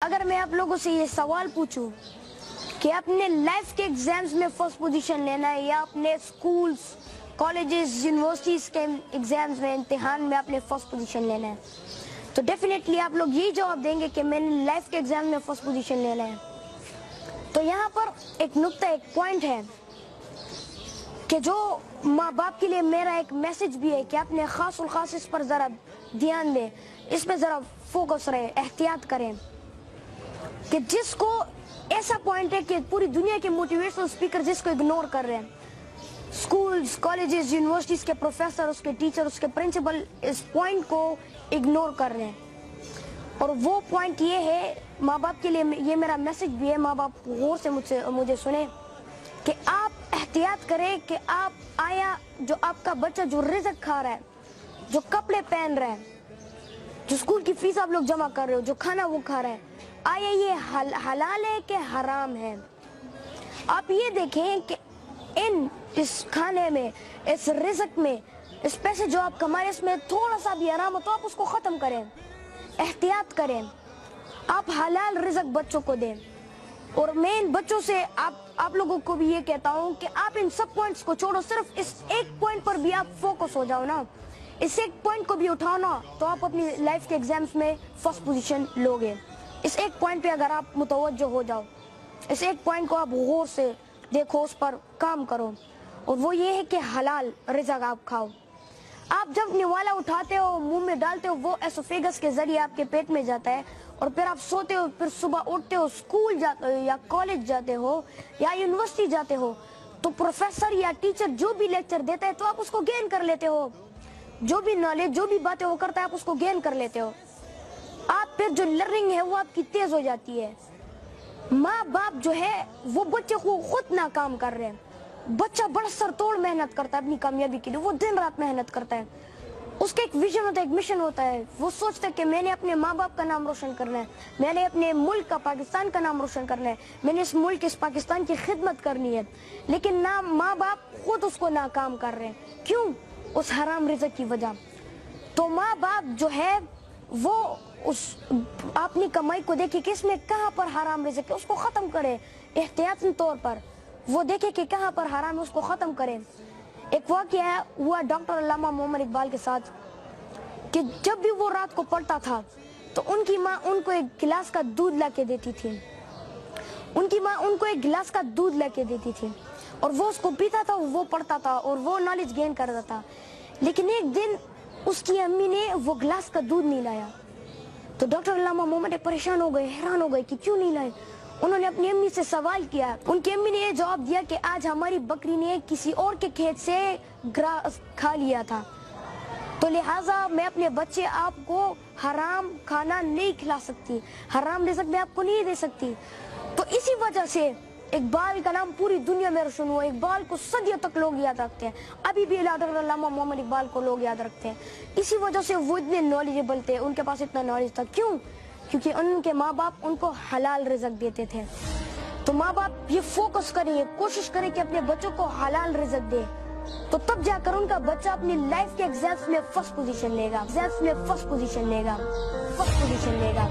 اگر میں آپ لوگوں سے یہ سوال پوچھوں کہ اپنے لائف کے ایگزامز میں فرسٹ پوزیشن لینا ہے یا اپنے سکولز کالجز یونیورسٹیز کے ایگزامز میں امتحان میں اپنے فرسٹ پوزیشن لینا ہے تو ڈیفینیٹلی آپ لوگ یہی جواب دیں گے کہ میں نے لائف کے ایگزام میں فرسٹ پوزیشن لینا ہے. تو یہاں پر ایک نقطہ ایک پوائنٹ ہے کہ جو ماں باپ کے لیے میرا ایک میسج بھی ہے کہ اپنے خاص الخاص اس پر ذرا دھیان دیں, اس پہ ذرا فوکس رہے, احتیاط کریں کہ جس کو ایسا پوائنٹ ہے کہ پوری دنیا کے موٹیویشنل اسپیکر جس کو اگنور کر رہے ہیں, سکولز کالجز یونیورسٹیز کے پروفیسر اس کے ٹیچر اس کے پرنسپل اس پوائنٹ کو اگنور کر رہے ہیں. اور وہ پوائنٹ یہ ہے, ماں باپ کے لیے یہ میرا میسج بھی ہے, ماں باپ غور سے مجھے سنیں کہ آپ احتیاط کریں کہ آپ آیا جو آپ کا بچہ جو رزق کھا رہا ہے, جو کپڑے پہن رہا ہے, جو اسکول کی فیس آپ لوگ جمع کر رہے ہو, جو کھانا وہ کھا رہا ہے, آیا یہ حلال ہے کہ حرام ہے. آپ یہ دیکھیں کہ اس کھانے میں, اس رزق میں, اس پیسے جو آپ کمائے اس میں تھوڑا سا بھی حرام ہو تو آپ اس کو ختم کریں, احتیاط کریں, آپ حلال رزق بچوں کو دیں. اور میں ان بچوں سے آپ لوگوں کو بھی یہ کہتا ہوں کہ آپ ان سب پوائنٹس کو چھوڑو, صرف اس ایک پوائنٹ پر بھی آپ فوکس ہو جاؤ نا, اس ایک پوائنٹ کو بھی اٹھاؤ نا, تو آپ اپنی لائف کے ایگزامز میں فرسٹ پوزیشن لو گے. اس ایک پوائنٹ پہ اگر آپ متوجہ ہو جاؤ, اس ایک پوائنٹ کو آپ غور سے دیکھو, اس پر کام کرو, اور وہ یہ ہے کہ حلال رزق آپ کھاؤ. آپ جب نوالا اٹھاتے ہو منہ میں ڈالتے ہو وہ ایسوفیگس کے ذریعے آپ کے پیٹ میں جاتا ہے, اور پھر آپ سوتے ہو, پھر صبح اٹھتے ہو, اسکول جاتے ہو یا کالج جاتے ہو یا یونیورسٹی جاتے ہو, تو پروفیسر یا ٹیچر جو بھی لیکچر دیتا ہے تو آپ اس کو گین کر لیتے ہو, جو بھی نالج جو بھی باتیں وہ کرتا ہے آپ اس کو گین کر لیتے ہو. آپ پھر جو لرننگ ہے وہ آپ کی تیز ہو جاتی ہے. ماں باپ جو ہے وہ بچے کو خود ناکام کر رہے ہیں. بچہ بڑا سر توڑ محنت کرتا ہے اپنی کامیابی کے لیے, وہ دن رات محنت کرتا ہے, اس کا ایک ویژن ہوتا ہے, ایک مشن ہوتا ہے, وہ سوچتا ہے کہ میں نے اپنے ماں باپ کا نام روشن کرنا ہے, میں نے اپنے ملک کا پاکستان کا نام روشن کرنا ہے, میں نے اس ملک اس پاکستان کی خدمت کرنی ہے. لیکن نہ ماں باپ خود اس کو ناکام کر رہے ہیں. کیوں؟ اس حرام رزق کی وجہ. تو ماں باپ جو ہے وہ اس اپنی کمائی کو دیکھے کہ اس میں کہاں پر حرام رزق ہے, اس کو ختم کرے احتیاطی طور پر, وہ دیکھے کہ کہاں پر حرام ہے اس کو ختم کرے. ایک واقعہ ہوا ڈاکٹر علامہ محمد اقبال کے ساتھ کہ جب بھی وہ رات کو پڑھتا تھا تو ان کی ماں ان کو ایک گلاس کا دودھ لا کے دیتی تھی, ان کی ماں ان کو ایک گلاس کا دودھ لا کے دیتی تھی, اور وہ اس کو پیتا تھا, وہ پڑھتا تھا اور وہ نالج گین کرتا تھا. لیکن ایک دن اس کی امی نے وہ گلاس کا دودھ نہیں لایا, تو ڈاکٹر علامہ محمد پریشان ہو گئے, حیران ہو گئے کہ کیوں نہیں لائے. انہوں نے اپنی امی سے سوال کیا, ان کی امی نے یہ جواب دیا کہ آج ہماری بکری نے کسی اور کے کھیت سے گراس کھا لیا تھا, تو لہٰذا میں اپنے بچے آپ کو حرام کھانا نہیں کھلا سکتی, حرام رزق میں آپ کو نہیں دے سکتی. تو اسی وجہ سے اقبال کا نام پوری دنیا میں روشن ہوا. اقبال کو صدیوں تک لوگ یاد رکھتے ہیں, ابھی بھی ڈاکٹر علامہ محمد اقبال کو لوگ یاد رکھتے ہیں. اسی وجہ سے وہ اتنے نالجیبل تھے, ان کے پاس اتنا نالج تھا. کیوں؟ کیونکہ ان کے ماں باپ ان کو حلال رزق دیتے تھے. تو ماں باپ یہ فوکس کریں, کوشش کریں کہ اپنے بچوں کو حلال رزق دے, تو تب جا کر ان کا بچہ اپنی لائف کے ایگزامز میں فرسٹ پوزیشن لے گا, ایگزامز میں فرسٹ پوزیشن لے گا, فرسٹ پوزیشن لے گا.